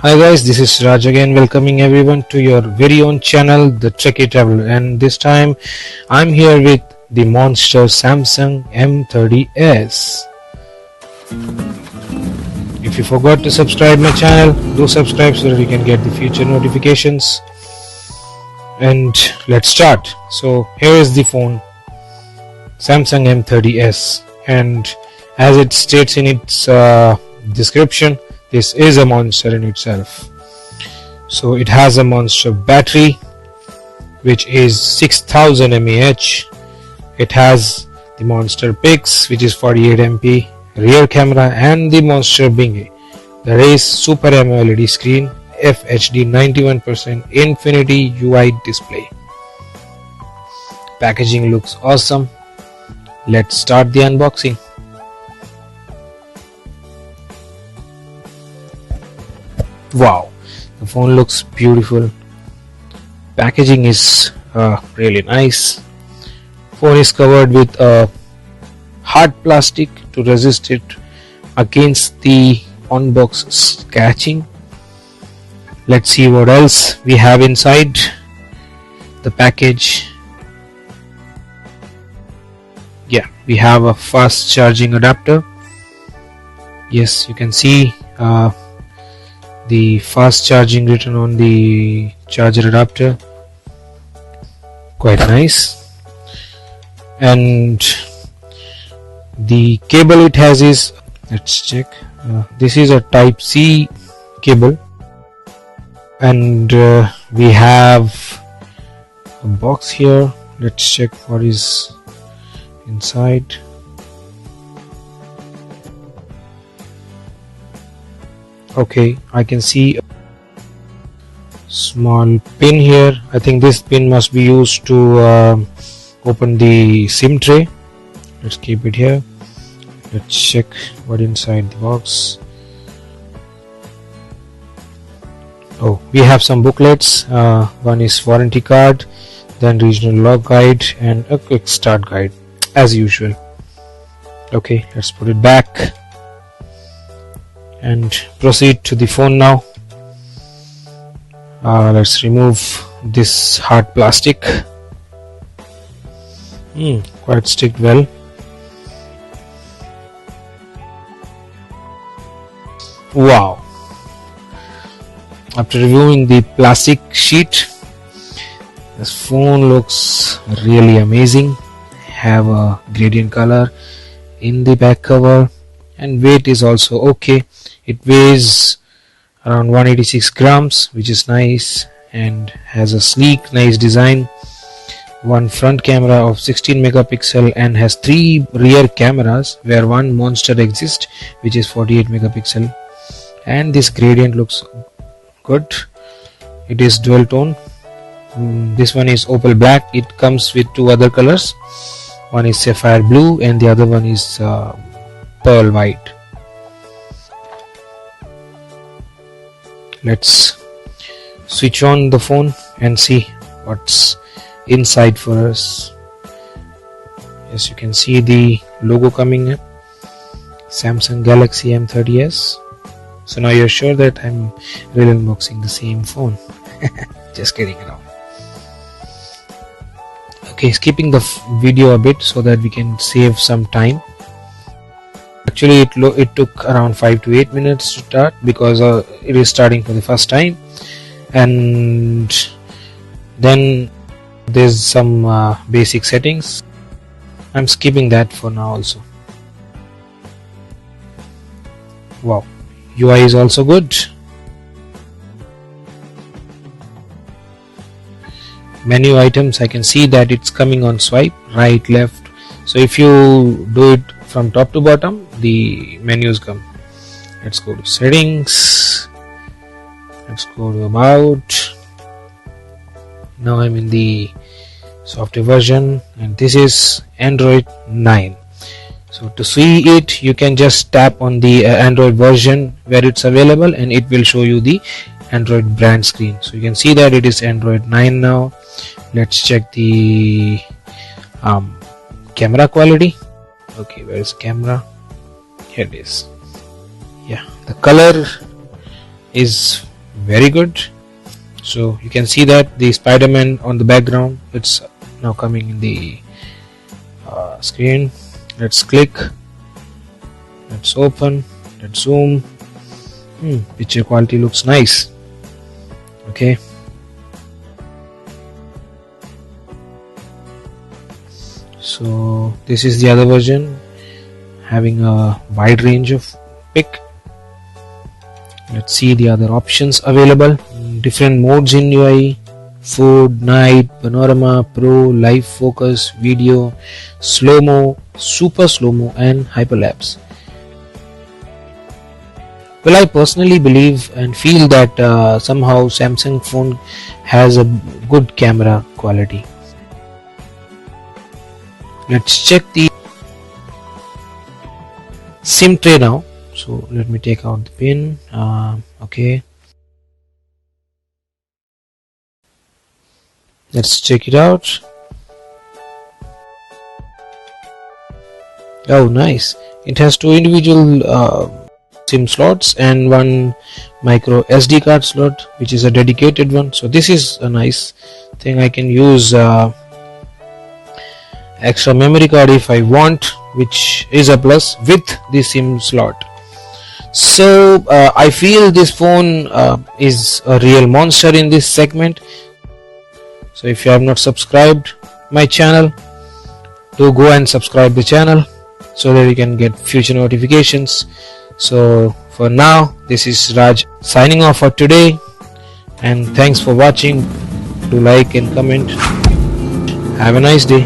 Hi guys, this is Raj again, welcoming everyone to your very own channel, The Trekkie Traveler, and this time I'm here with the monster Samsung M30s. If you forgot to subscribe my channel, do subscribe so that you can get the future notifications. And let's start. So here is the phone, Samsung M30s, and as it states in its description, this is a monster in itself. So it has a monster battery which is 6000 mAh. It has the monster Pics which is 48 MP rear camera and the monster Binge. There is Super AMOLED screen, FHD 91% Infinity UI display. Packaging looks awesome. Let's start the unboxing. Wow, the phone looks beautiful. Packaging is really nice. Phone is covered with a hard plastic to resist it against the on-box scratching. Let's see what else we have inside the package. Yeah, we have a fast charging adapter. Yes, you can see the fast charging written on the charger adapter. Quite nice. And the cable it has is, let's check, this is a type C cable, and we have a box here. Let's check what is inside. Okay, I can see a small pin here. I think this pin must be used to open the SIM tray. Let's keep it here. Let's check what inside the box. Oh, we have some booklets. One is warranty card, then regional log guide, and a quick start guide as usual. Okay, let's put it back and proceed to the phone now. Let's remove this hard plastic. Quite sticked well. Wow, after removing the plastic sheet, this phone looks really amazing. Have a gradient color in the back cover, and weight is also okay. It weighs around 186 grams, which is nice, and has a sleek, nice design. One front camera of 16 megapixel and has 3 rear cameras, where one monster exists, which is 48 megapixel. And this gradient looks good. It is dual tone. This one is opal black. It comes with 2 other colors. One is sapphire blue and the other one is pearl white. Let's switch on the phone and see what's inside for us. Yes, you can see the logo coming up, Samsung Galaxy M30s. So now you're sure that I'm really unboxing the same phone. Just kidding around. Okay, skipping the video a bit so that we can save some time. Actually, it took around 5 to 8 minutes to start because it is starting for the first time, and then there's some basic settings. I'm skipping that for now also. Wow, UI is also good. Menu items, I can see that it's coming on swipe, right, left. So if you do it from top to bottom, the menus come. Let's go to settings. Let's go to about. Now I'm in the software version, and this is Android 9. So to see it, you can just tap on the Android version where it's available, and it will show you the Android brand screen. So you can see that it is Android 9 now. Let's check the camera quality. Okay, where is camera? Here it is. Yeah, the color is very good. So you can see that the Spider-Man on the background, it's now coming in the screen. Let's click, let's open, let's zoom. Picture quality looks nice. Okay, so this is the other version, having a wide range of pic. Let's see the other options available. Different modes in UI: food, night, panorama, pro, live focus, video, slow-mo, super slow-mo, and hyperlapse. Well, I personally believe and feel that somehow Samsung phone has a good camera quality. Let's check the SIM tray now. So let me take out the pin. Okay, let's check it out. Oh, nice. It has two individual SIM slots and one micro SD card slot, which is a dedicated one. So this is a nice thing. I can use extra memory card if I want, which is a plus with the SIM slot. So I feel this phone is a real monster in this segment. So if you have not subscribed my channel, do go and subscribe the channel so that you can get future notifications. So for now, this is Raj signing off for today, and thanks for watching. Do like and comment. Have a nice day.